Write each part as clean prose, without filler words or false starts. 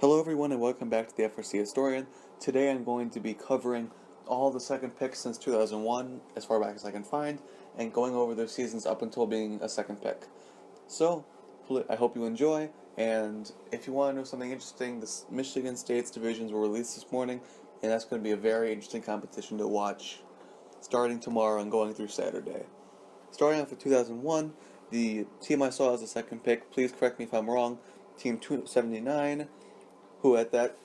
Hello everyone and welcome back to the FRC Historian. Today I'm going to be covering all the second picks since 2001, as far back as I can find, and going over their seasons up until being a second pick. So, I hope you enjoy, and if you want to know something interesting, the Michigan State's divisions were released this morning, and that's going to be a very interesting competition to watch starting tomorrow and going through Saturday. Starting off with 2001, the team I saw as a second pick, please correct me if I'm wrong, Team 279, who at that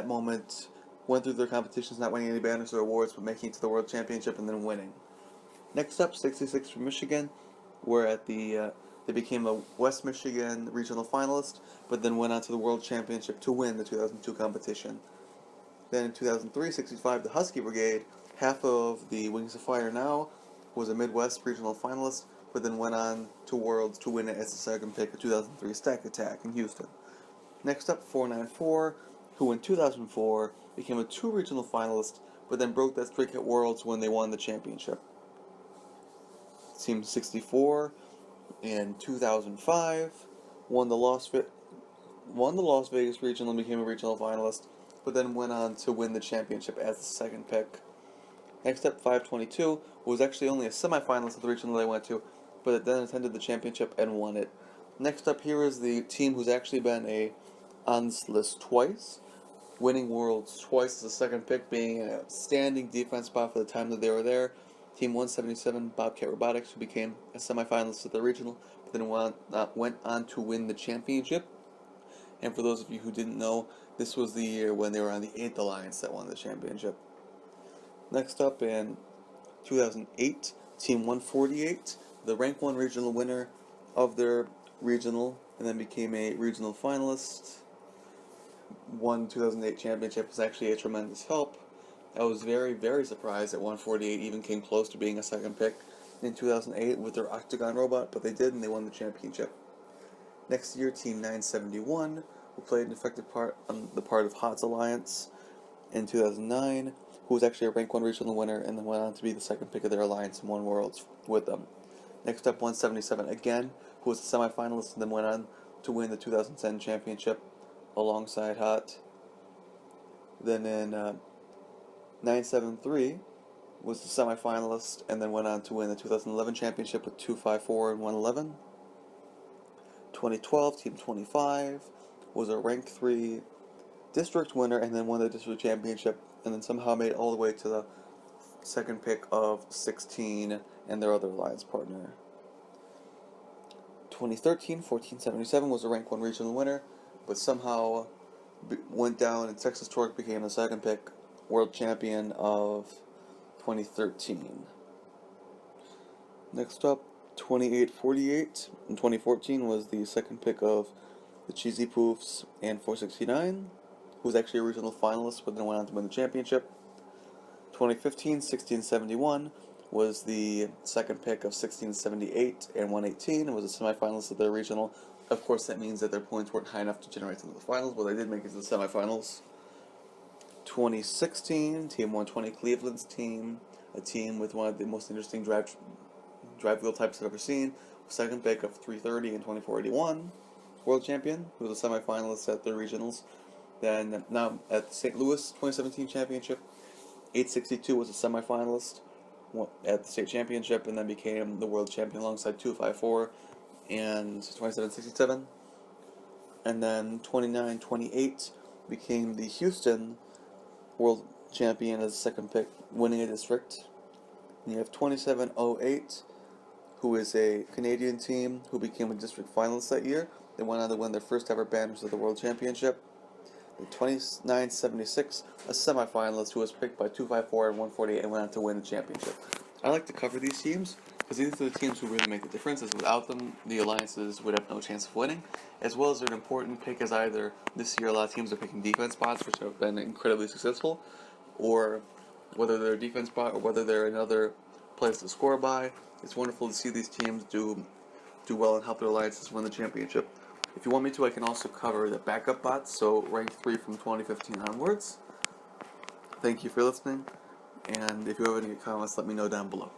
moment went through their competitions not winning any banners or awards, but making it to the World Championship and then winning. Next up, 66 from Michigan, where they became a West Michigan regional finalist, but then went on to the World Championship to win the 2002 competition. Then in 2003, 65, the Husky Brigade, half of the Wings of Fire now, was a Midwest regional finalist, but then went on to Worlds to win it as the second pick of 2003 Stack Attack in Houston. Next up, 494, who in 2004 became a 2 regional finalist, but then broke that streak at Worlds when they won the championship. Team 64 in 2005 won the Las Vegas regional and became a regional finalist, but then went on to win the championship as the second pick. Next up, 522 was actually only a semifinalist of the regional they went to, but it then attended the championship and won it. Next up here is the team who's actually been on this list twice, winning Worlds twice as a second pick, being an outstanding defense spot for the time that they were there. Team 177, Bobcat Robotics, who became a semifinalist at the regional, but then went on to win the championship. And for those of you who didn't know, this was the year when they were on the 8th Alliance that won the championship. Next up in 2008, Team 148, the Rank 1 regional winner of their regional, and then became a regional finalist. Won 2008 championship, was actually a tremendous help. I was very, very surprised that 148 even came close to being a second pick in 2008 with their Octagon robot, but they did, and they won the championship. Next year, Team 971, who played an effective part on the part of Hots Alliance in 2009, who was actually a Rank 1 regional winner, and then went on to be the second pick of their alliance and won Worlds with them. Next up, 177 again, who was a semifinalist and then went on to win the 2010 championship alongside Hot. Then in 973 was the semifinalist and then went on to win the 2011 championship with 254 and 111. 2012, Team 25 was a Rank 3 district winner and then won the district championship and then somehow made it all the way to the second pick of 16 and their other alliance partner. 2013, 1477 was a Rank 1 regional winner, but somehow went down and Texas Torque became the second pick world champion of 2013. Next up, 2848 in 2014 was the second pick of the Cheesy Poofs and 469, who was actually a regional finalist but then went on to win the championship. 2015, 1671 was the second pick of 1678 and 118 and was a semifinalist of their regional. Of course, that means that their points weren't high enough to generate to the finals, but they did make it to the semifinals. 2016, Team 120 Cleveland's team, a team with one of the most interesting drive wheel types I've ever seen. Second pick of 330 and 2481, world champion, who was a semifinalist at the regionals. Then now at the St. Louis 2017 championship, 862 was a semifinalist at the state championship, and then became the world champion alongside 254 and 2767. And then 2928 became the Houston world champion as a second pick, winning a district. And you have 2708, who is a Canadian team who became a district finalist that year. They went on to win their first ever banners of the world championship. In 2976, a semifinalist who was picked by 254 and 148 and went on to win the championship. I like to cover these teams because these are the teams who really make the difference, as without them, the alliances would have no chance of winning, as well as they're an important pick, as either this year a lot of teams are picking defense spots, which have been incredibly successful, or whether they're a defense spot or whether they're another place to score by. It's wonderful to see these teams do well and help their alliances win the championship. If you want me to, I can also cover the backup bots, so Rank 3 from 2015 onwards. Thank you for listening, and if you have any comments, let me know down below.